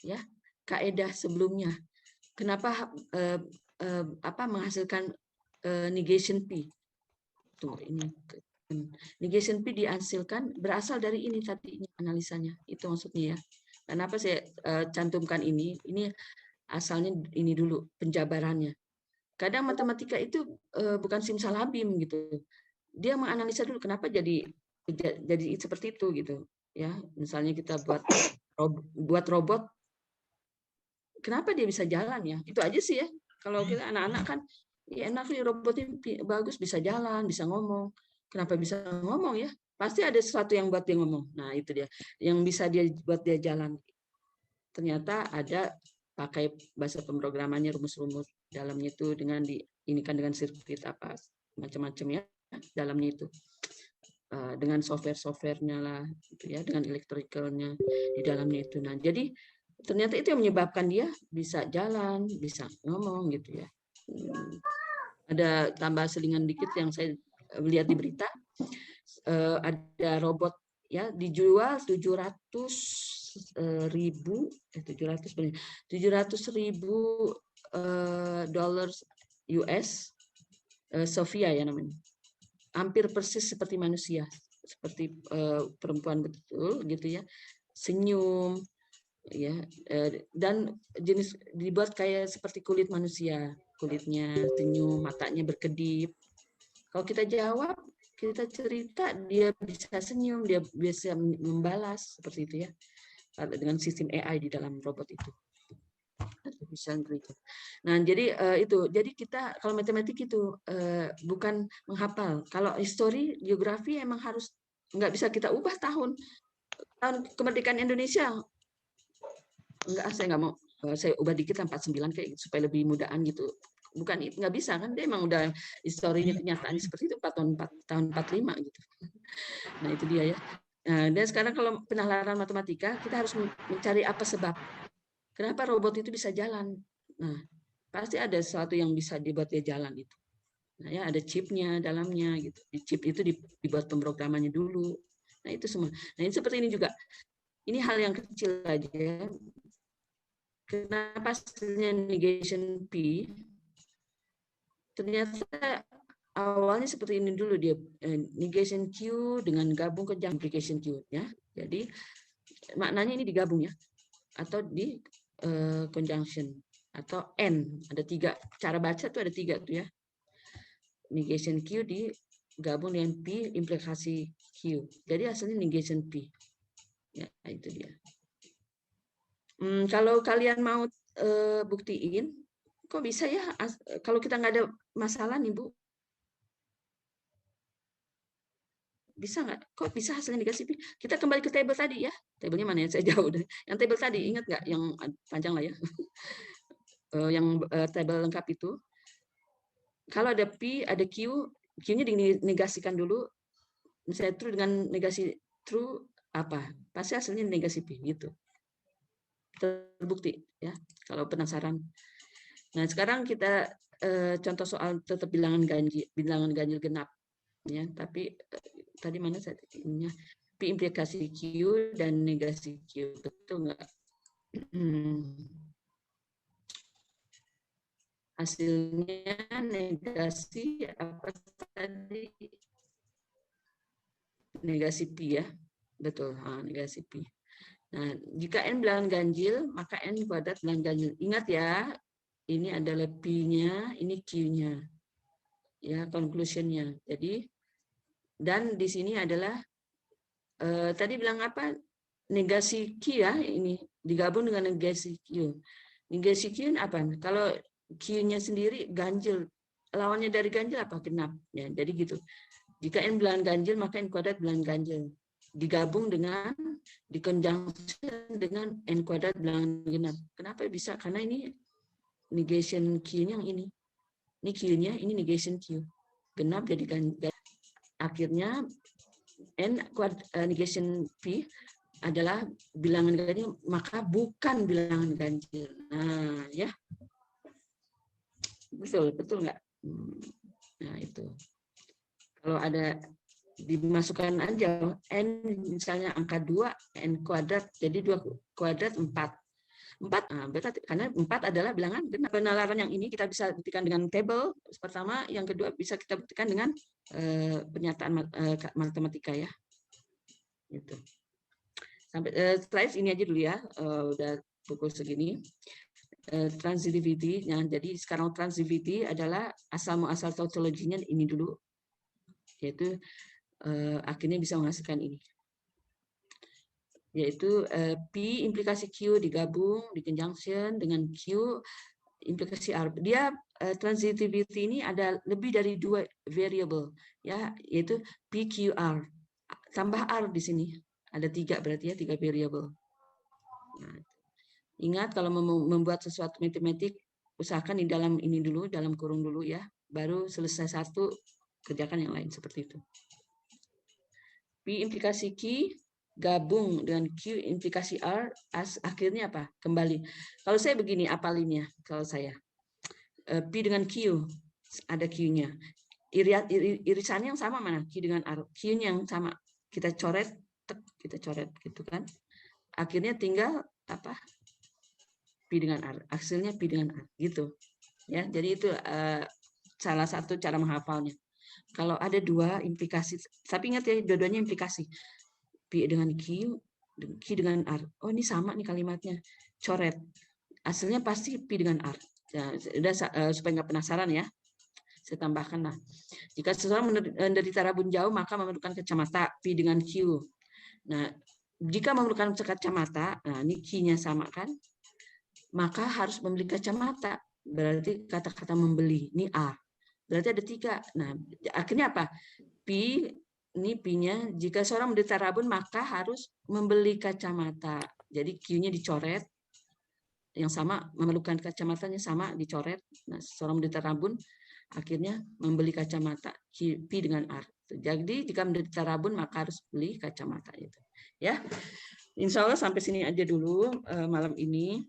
ya, kaedah sebelumnya. Kenapa menghasilkan negation P? Tuh ini negation P dihasilkan berasal dari ini tadi analisanya. Itu maksudnya ya. Kenapa saya cantumkan ini? Ini asalnya ini dulu penjabarannya. Kadang matematika itu bukan simsalabim gitu. Dia menganalisa dulu kenapa jadi seperti itu gitu. Ya, misalnya kita buat robot, kenapa dia bisa jalan ya? Itu aja sih ya. Kalau kita anak-anak kan, ya enak nih robotnya bagus, bisa jalan, bisa ngomong. Kenapa bisa ngomong ya? Pasti ada sesuatu yang buat dia ngomong. Nah itu dia, yang bisa dia buat dia jalan. Ternyata ada pakai bahasa pemrogramannya, rumus-rumus dalamnya itu dengan diinikan dengan sirkuit apa macam-macam ya dalamnya itu, dengan software-nya lah gitu ya, dengan electricalnya di dalamnya itu. Nah jadi ternyata itu yang menyebabkan dia bisa jalan, bisa ngomong gitu ya. Ada tambah selingan dikit yang saya lihat di berita, ada robot ya dijual 700.000 dollars US, Sofia ya namanya, hampir persis seperti manusia, seperti perempuan betul gitu ya, senyum ya, dan jenis dibuat kayak seperti kulit manusia, kulitnya senyum, matanya berkedip. Kalau kita jawab, kita cerita, dia bisa senyum, dia bisa membalas seperti itu ya, dengan sistem AI di dalam robot itu. Nah, jadi itu. Jadi kita kalau matematik itu bukan menghafal. Kalau histori, geografi emang harus nggak bisa kita ubah tahun kemerdekaan Indonesia. Saya nggak mau. Saya ubah dikit 49 kayak supaya lebih mudahan gitu. Bukan, nggak bisa kan, dia emang udah historinya kenyataannya seperti itu tahun 45 gitu. Nah itu dia ya. Nah, dan sekarang kalau penalaran matematika kita harus mencari apa sebab kenapa robot itu bisa jalan. Nah pasti ada sesuatu yang bisa dibuat dia jalan itu. Nah ya ada chipnya dalamnya gitu. Di chip itu dibuat pemrogramannya dulu. Nah itu semua. Nah ini seperti ini juga. Ini hal yang kecil aja. Kenapa hasilnya negation P? Ternyata awalnya seperti ini dulu, dia negation Q dengan gabung ke implication Q ya. Jadi maknanya ini digabung ya, atau di conjunction atau N, ada 3 cara baca tuh, ada 3 tuh ya. Negation Q digabung dengan P implikasi Q. Jadi hasilnya negation P. Ya, itu dia. Kalau kalian mau buktiin, kok bisa ya kalau kita nggak ada masalah nih Bu? Bisa nggak? Kok bisa hasilnya negasi P? Kita kembali ke table tadi ya. Tabelnya mana ya? Saya jauh deh. Yang table tadi, ingat nggak? Yang panjang lah ya. Yang table lengkap itu. Kalau ada P, ada Q, Q-nya dinegasikan dulu. Misalnya true dengan negasi true apa? Pasti hasilnya negasi P gitu. Terbukti ya. Kalau penasaran. Nah, sekarang kita contoh soal tetap bilangan ganjil genap. Ya, tapi tadi mana saya ininya? P implikasi Q dan negasi Q, betul nggak? Hasilnya negasi apa tadi? Negasi P ya, betul. Negasi P. Nah, jika N bilangan ganjil, maka N kuadrat bilangan ganjil. Ingat ya, ini adalah P-nya, ini Q-nya. Ya, conclusion-nya. Jadi, dan di sini adalah, tadi bilang apa? Negasi Q ya, ini digabung dengan negasi Q. Negasi Q apa? Kalau Q-nya sendiri ganjil, lawannya dari ganjil apa? Genap. Ya, jadi gitu. Jika N bilangan ganjil, maka N kuadrat bilangan ganjil. Digabung dengan, dikonjungsi dengan N kuadrat bilangan genap. Kenapa bisa? Karena ini negation Q-nya yang ini. Ini Q-nya, ini negation Q. Genap jadi ganjil. Akhirnya N negation P adalah bilangan ganjil, maka bukan bilangan ganjil. Nah, ya. Betul nggak? Nah, itu. Kalau ada dimasukkan aja N misalnya angka 2 N kuadrat, jadi 2 kuadrat 4. 4, berarti karena 4 adalah bilangan genap. Penalaran yang ini kita bisa buktikan dengan tabel pertama, yang kedua bisa kita buktikan dengan pernyataan matematika ya. Gitu. Sampai slide ini aja dulu ya, udah pukul segini. Transitivity, jadi sekarang transitivity adalah asal muasal tautologinya ini dulu, yaitu akhirnya bisa menghasilkan ini, yaitu P implikasi Q digabung di conjunction dengan Q implikasi R. Dia transitivity ini ada lebih dari 2 variable ya, yaitu PQR tambah R di sini ada 3, berarti ya 3 variable. Nah, ingat kalau membuat sesuatu matematik usahakan di dalam ini dulu, dalam kurung dulu ya, baru selesai satu kerjakan yang lain seperti itu. P implikasi Q gabung dengan Q implikasi R, akhirnya apa? Kembali. Kalau saya begini apalinnya, kalau saya P dengan Q, ada Q-nya. Irisannya yang sama mana? Q dengan R. Q-nya yang sama. Kita coret, kita coret gitu kan. Akhirnya tinggal apa? P dengan R. Hasilnya P dengan R gitu. Ya, jadi itu salah satu cara menghafalnya. Kalau ada 2 implikasi, tapi ingat ya dua-duanya implikasi. P dengan Q, Q dengan R. Oh ini sama nih kalimatnya. Coret. Hasilnya pasti P dengan R. Ya, udah supaya nggak penasaran ya. Saya tambahkan lah. Jika seseorang menderita rabun jauh maka memerlukan kacamata P dengan Q. Nah, jika memerlukan kacamata, nah ini Q-nya sama kan? Maka harus membeli kacamata. Berarti kata-kata membeli ini A. Berarti ada 3. Nah, akhirnya apa? P, ini P-nya, jika seorang menderita rabun maka harus membeli kacamata. Jadi Q-nya dicoret, yang sama memerlukan kacamatanya sama dicoret. Nah, seorang menderita rabun akhirnya membeli kacamata, P dengan R. Jadi jika menderita rabun maka harus beli kacamata itu. Ya, Insya Allah sampai sini aja dulu malam ini.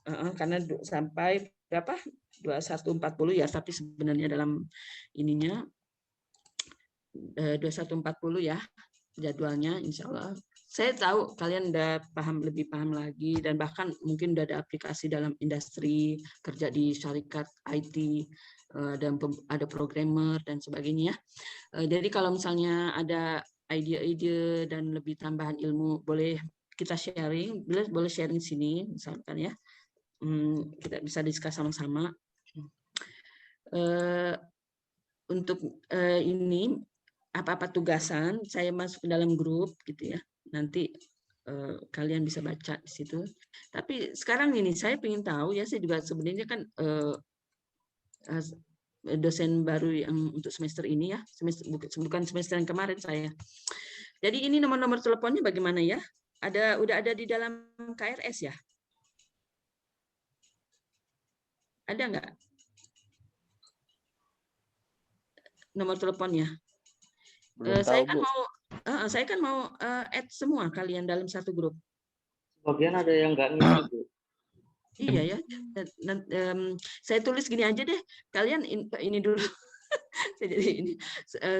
Karena sampai berapa? 21.40 ya, tapi sebenarnya dalam ininya 21.40 ya jadwalnya, insya Allah. Saya tahu kalian udah lebih paham lagi, dan bahkan mungkin udah ada aplikasi dalam industri, kerja di syarikat IT, dan ada programmer dan sebagainya. Jadi kalau misalnya ada ide-ide dan lebih tambahan ilmu, boleh kita sharing, boleh sharing sini misalkan ya. Kita bisa diskus sama-sama. Untuk ini apa-apa tugasan saya masuk ke dalam grup gitu ya, nanti kalian bisa baca di situ. Tapi sekarang ini saya ingin tahu ya, saya juga sebenarnya kan dosen baru yang untuk semester ini ya, bukan semester yang kemarin saya. Jadi ini nomor-nomor teleponnya bagaimana ya? Udah ada di dalam KRS ya? Ada nggak nomor teleponnya? Saya kan mau add semua kalian dalam satu grup. Bagian ada yang nggak ngisi, Bu. Iya ya. Saya tulis gini aja deh. Kalian ini dulu. Jadi ini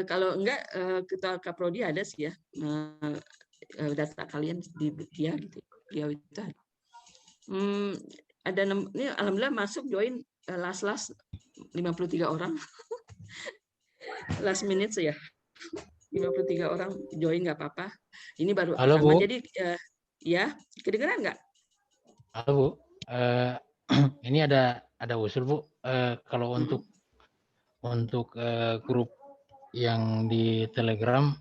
kalau enggak ketua Kaprodi ada sih ya, data kalian di dia gitu. Dia itu ada. Ada ini alhamdulillah masuk join last 53 orang. Last minute ya. 53 orang join nggak apa-apa. Ini baru Halo, pertama. Bu. Jadi ya, kedengeran nggak? Halo Bu, ini ada usul Bu. Kalau untuk grup yang di Telegram,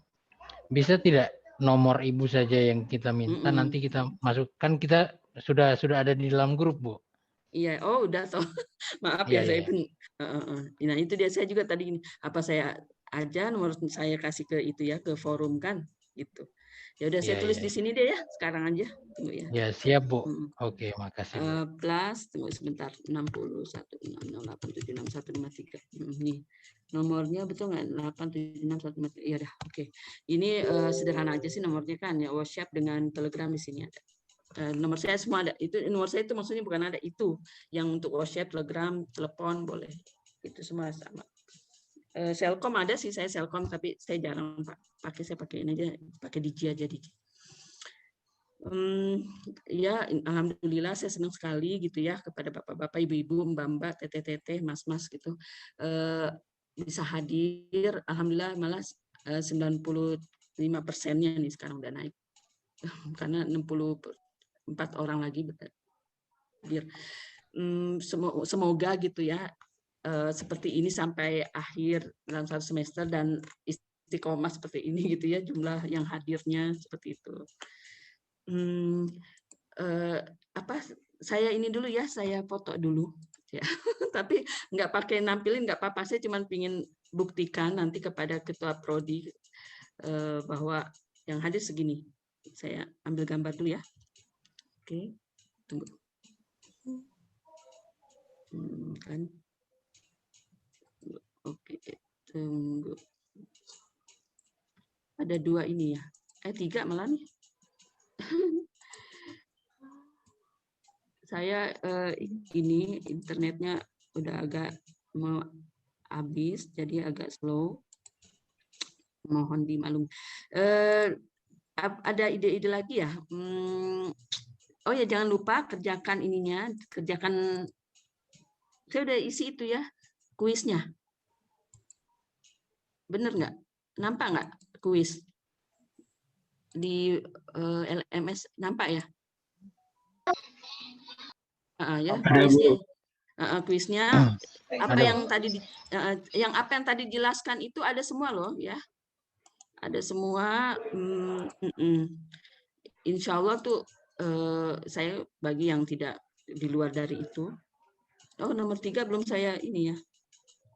bisa tidak nomor ibu saja yang kita minta, nanti kita masukkan, kita sudah ada di dalam grup Bu. Iya, oh udah toh. Maaf Iya, ya, saya iya. pun. Nah itu dia, saya juga tadi ini, apa saya aja nomor saya kasih ke itu ya, ke forum kan, gitu. Ya udah saya Iya, tulis iya. di sini deh ya, sekarang aja. Tunggu ya. Ya, siap Bu. Oke, makasih Bu. Plus, tunggu sebentar, 61 Nih, nomornya betul nggak? 876 Iya dah, oke. Ini sederhana aja sih nomornya kan ya, WhatsApp dengan Telegram di sini ada. Nomor saya semua ada. Itu nomor saya itu maksudnya bukan ada itu yang untuk WhatsApp, Telegram, telepon boleh. Itu semua sama. Selkom ada sih, saya Selkom tapi saya jarang pakai, saya pakai ini aja, pakai Digi aja Digi. Ya alhamdulillah saya senang sekali gitu ya kepada bapak-bapak, ibu-ibu, mbak-mbak, teteh-teteh, mas-mas gitu bisa hadir. Alhamdulillah malah 95%-nya nih sekarang udah naik karena 64 orang lagi hadir. Semoga gitu ya seperti ini sampai akhir dalam satu semester dan istiqomah seperti ini gitu ya, jumlah yang hadirnya seperti itu. Saya ini dulu ya, saya foto dulu ya. Tapi nggak pakai nampilin nggak apa-apa, saya cuma ingin buktikan nanti kepada ketua prodi bahwa yang hadir segini. Saya ambil gambar dulu ya. Oke, tunggu. Kan. Oke, tunggu. Ada 2 ini ya. 3 malah nih. Saya ini internetnya udah agak mau habis, jadi agak slow. Mohon dimaklumi. Ada ide-ide lagi ya? Oh ya, jangan lupa kerjakan ininya, kerjakan. Saya udah isi itu ya, kuisnya. Bener nggak? Nampak nggak kuis di LMS? Nampak ya? Ya, kuisnya apa yang tadi apa yang tadi dijelaskan itu ada semua loh ya, ada semua. Insya Allah tuh saya bagi yang tidak di luar dari itu. Oh nomor 3 belum saya ini ya,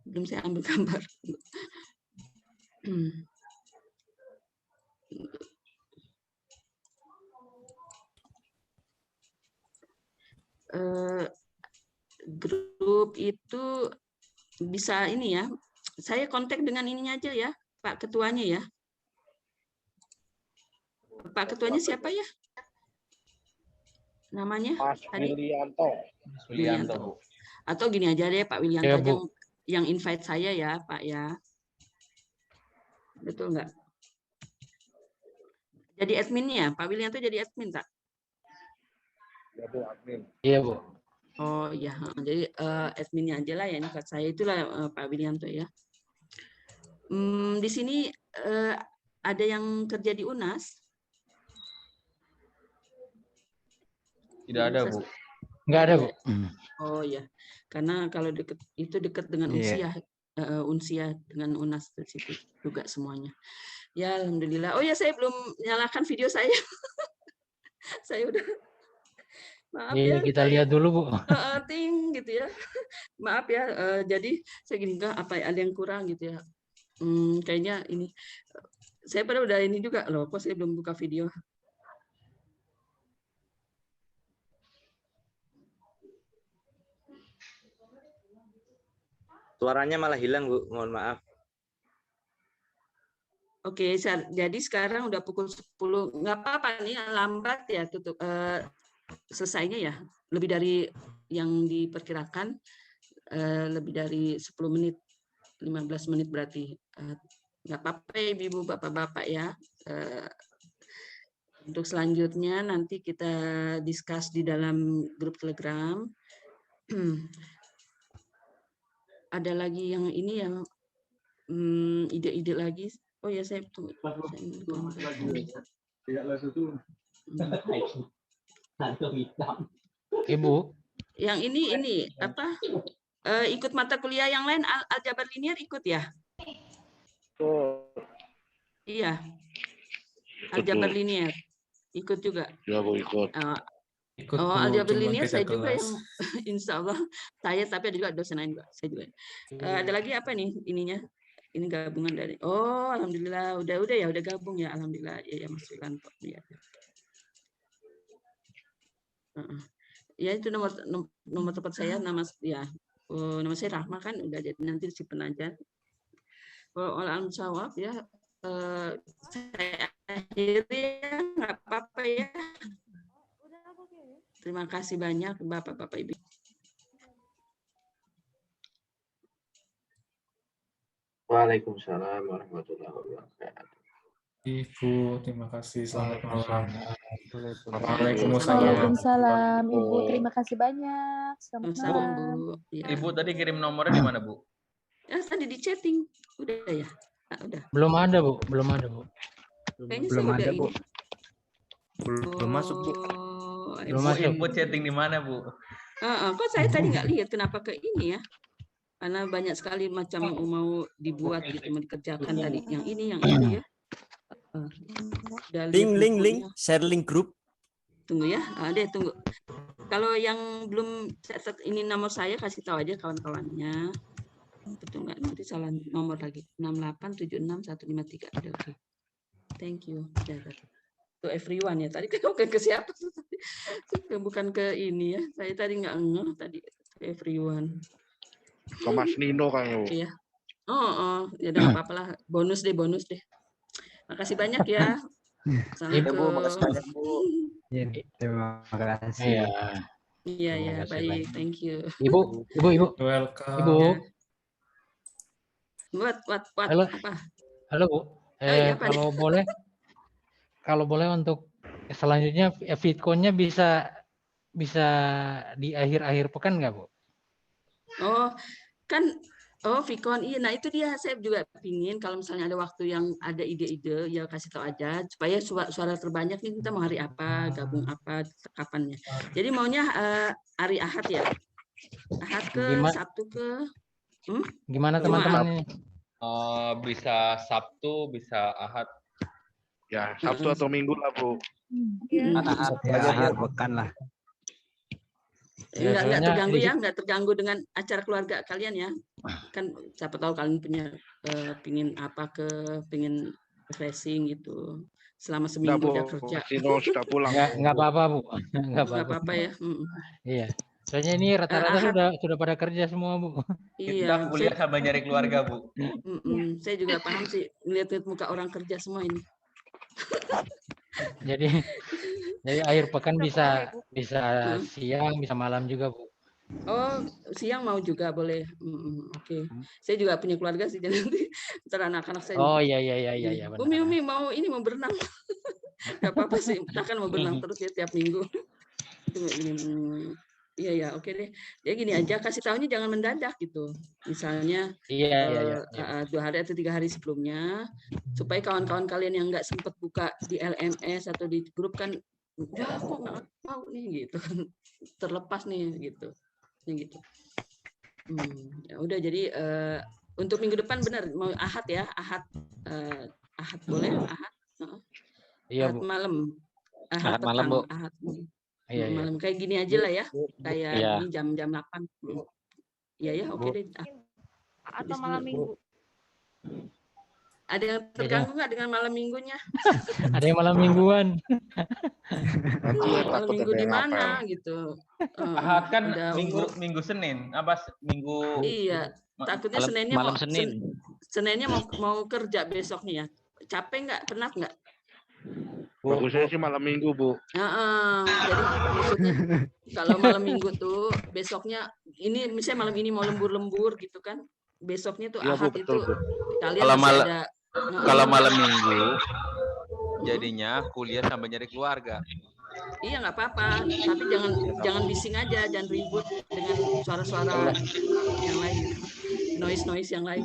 belum saya ambil gambar. Grup itu bisa ini ya, saya kontak dengan ininya aja ya, Pak Ketuanya ya. Pak Ketuanya siapa ya? Namanya? Mas Willianto. Willianto. Atau gini aja deh, Pak Willianto Ya, aja Bu. yang invite saya ya, Pak ya. Betul nggak? Jadi adminnya, Pak Willianto jadi admin, tak? Ya Bu, admin. Iya Bu. Oh ya, jadi adminnya aja lah ya, invite saya itulah Pak Willianto ya. Di sini ada yang kerja di UNAS? Tidak ada, Bu. Nggak ada Bu. Oh ya, karena kalau dekat dengan Unsia, Unsia dengan UNAS di situ juga semuanya. Ya alhamdulillah. Oh ya, saya belum nyalakan video saya. Saya udah maaf ya. Kita lihat dulu Bu. Ting gitu ya. Maaf ya. Jadi saya gini enggak apa ada yang kurang gitu ya. Kayaknya ini saya pada udah ini juga loh. Kok saya belum buka video? Suaranya malah hilang, Bu. Mohon maaf. Oke, jadi sekarang udah pukul 10. Nggak apa-apa nih, lambat ya tutup selesainya ya. Lebih dari yang diperkirakan, lebih dari 10 menit. 15 menit berarti. Nggak apa-apa ya, Ibu, Bapak-Bapak ya. Untuk selanjutnya nanti kita discuss di dalam grup Telegram. Ada lagi yang ini yang ide-ide lagi. Oh ya, saya tunggu. Ibu, Yang ini apa? Ikut mata kuliah yang lain aljabar linear ikut ya? Iya. Aljabar linear ikut juga. Ya, Bu, ikut. Ikut Oh, Bu, aljabar cuma linear beda saya juga kelas. yang insya Allah saya, tapi ada juga dosen lain juga saya juga. Ada lagi apa nih ininya? Ini gabungan dari. Oh, alhamdulillah udah ya udah gabung ya, alhamdulillah ya Mas Wilanto ya. Ya itu nomor telepon saya, nama ya. Oh, nama saya Rahma kan udah, jadi nanti simpen aja. Kalau alam jawab ya, saya akhiri ya, nggak apa-apa ya. Terima kasih banyak Bapak-Bapak Ibu. Waalaikumsalam warahmatullahi wabarakatuh. Ibu, terima kasih. Selamat malam. Waalaikumsalam. Ibu, terima kasih banyak. Selamat Sama malam. Bu. Ya. Ibu tadi kirim nomornya di mana, Bu? Ya, tadi di chatting. Udah ya? Udah. belum ada Bu. Kayaknya belum ada, Bu. Belum masuk, Bu. Belum masuk. Input chatting di mana, Bu? Kok saya tadi nggak lihat kenapa ke ini ya? Karena banyak sekali macam mau dibuat gitu, mau dikerjakan tadi. Yang ini, yang itu ya. Link, share link grup. Tunggu ya, deh tunggu. Kalau yang belum ini nomor saya kasih tahu aja kawan-kawannya. Betul nggak? Nanti salah nomor lagi. 6876153. Ada oke. Thank you. To everyone ya. Tadi kan bukan ke siapa? Bukan ke ini ya. Saya tadi nggak ngeh tadi. To everyone. Ke Mas Nino kayaknya, Bu. Iya. Ya udah nggak apa-apa lah. Bonus deh. Makasih banyak ya. Ibu, makasih banyak, Bu. Terima kasih. Iya, baik. Thank you. Ibu. Welcome. Ibu. What? Halo. Apa? Halo Bu. Iya, Pak. Kalau boleh untuk selanjutnya VidCon-nya bisa di akhir pekan nggak Bu? VidCon, iya. Nah itu dia, saya juga pingin kalau misalnya ada waktu yang ada ide-ide, ya kasih tahu aja supaya suara terbanyak nih kita mau hari apa, gabung apa, kapannya. Jadi maunya hari Ahad ya, Ahad ke Sabtu ke. Gimana teman-teman ini? Bisa Sabtu, bisa Ahad. Ya, Sabtu atau Minggu lah, Bu. Akhir pekan lah. Nggak terganggu ya, nggak terganggu dengan acara keluarga kalian ya. Kan siapa tahu kalian punya pingin refreshing gitu. Selama seminggu udah kerja. Sino sudah pulang. Nggak apa-apa Bu. Nggak apa-apa ya. Iya. Soalnya ini rata-rata sudah pada kerja semua Bu. Kita Iya. kuliah sambil nyari keluarga, Bu. Saya juga paham sih ngeliat muka orang kerja semua ini. Jadi akhir pekan bisa siang, bisa malam juga Bu. Oh, siang mau juga boleh. Oke. Saya juga punya keluarga sih, jadi nanti ntar anak-anak saya. Oh iya benar. Umi mau berenang. Gak apa-apa sih, kita kan mau berenang terus ya tiap minggu. Iya, oke deh. Ya gini aja, kasih tahunya jangan mendadak gitu. Misalnya 2 hari atau 3 hari sebelumnya, supaya kawan-kawan kalian yang nggak sempat buka di LMS atau di grup kan, ya kok nggak tahu nih gitu, terlepas nih gitu. Ya udah, jadi untuk minggu depan benar mau Ahad ya, Ahad boleh Ahad. Iya Ahad Bu. malam. Ahad malam, Bu. Ahad Iya. malam kayak gini aja lah ya, kayak Iya. ini jam 8. Iya ya, oke deh. Atau malam minggu. Ada yang terganggu nggak dengan malam minggunya? Ada yang malam mingguan. Malam minggu di mana gitu? Ahad kan udah minggu Senin, minggu. Iya, takutnya Seninnya malam Senin. Seninnya mau kerja besoknya ya. Capek nggak? Penat nggak? Bagusnya sih malam Minggu, Bu. Jadi maksudnya kalau malam Minggu tuh besoknya ini misalnya malam ini mau lembur-lembur gitu kan. besoknya tuh Iya, Bu, Ahad betul, itu Bu. kalian Kalau masih malam ada. kalau malam minggu jadinya kuliah sambil nyari keluarga. Iya nggak apa-apa, tapi jangan bising aja, jangan ribut dengan suara-suara yang lain, noise yang lain.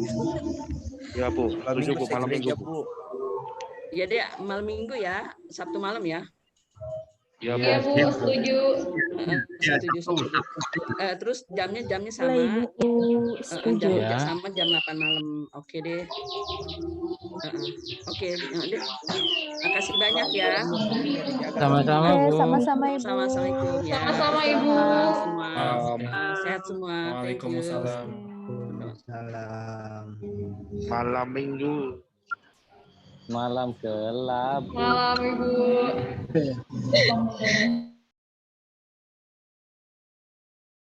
Ya Bu, setuju Bu, malam minggu Bu. Ya deh, malam minggu ya, Sabtu malam ya. Ya Iya Bu. Bu, setuju. Setuju. Terus jamnya sama. Boleh, Ibu. Setuju. Jam Ya. sama jam 8 malam. Oke deh. Oke, deh. Makasih banyak ya. Sama-sama, Bu. Sama-sama, Ibu. Assalamualaikum ya. Sama-sama, Ibu. Semua. Sehat semua. Thank you. Waalaikumsalam. Salam. Malam minggu. Malam gelap. Malam Ibu.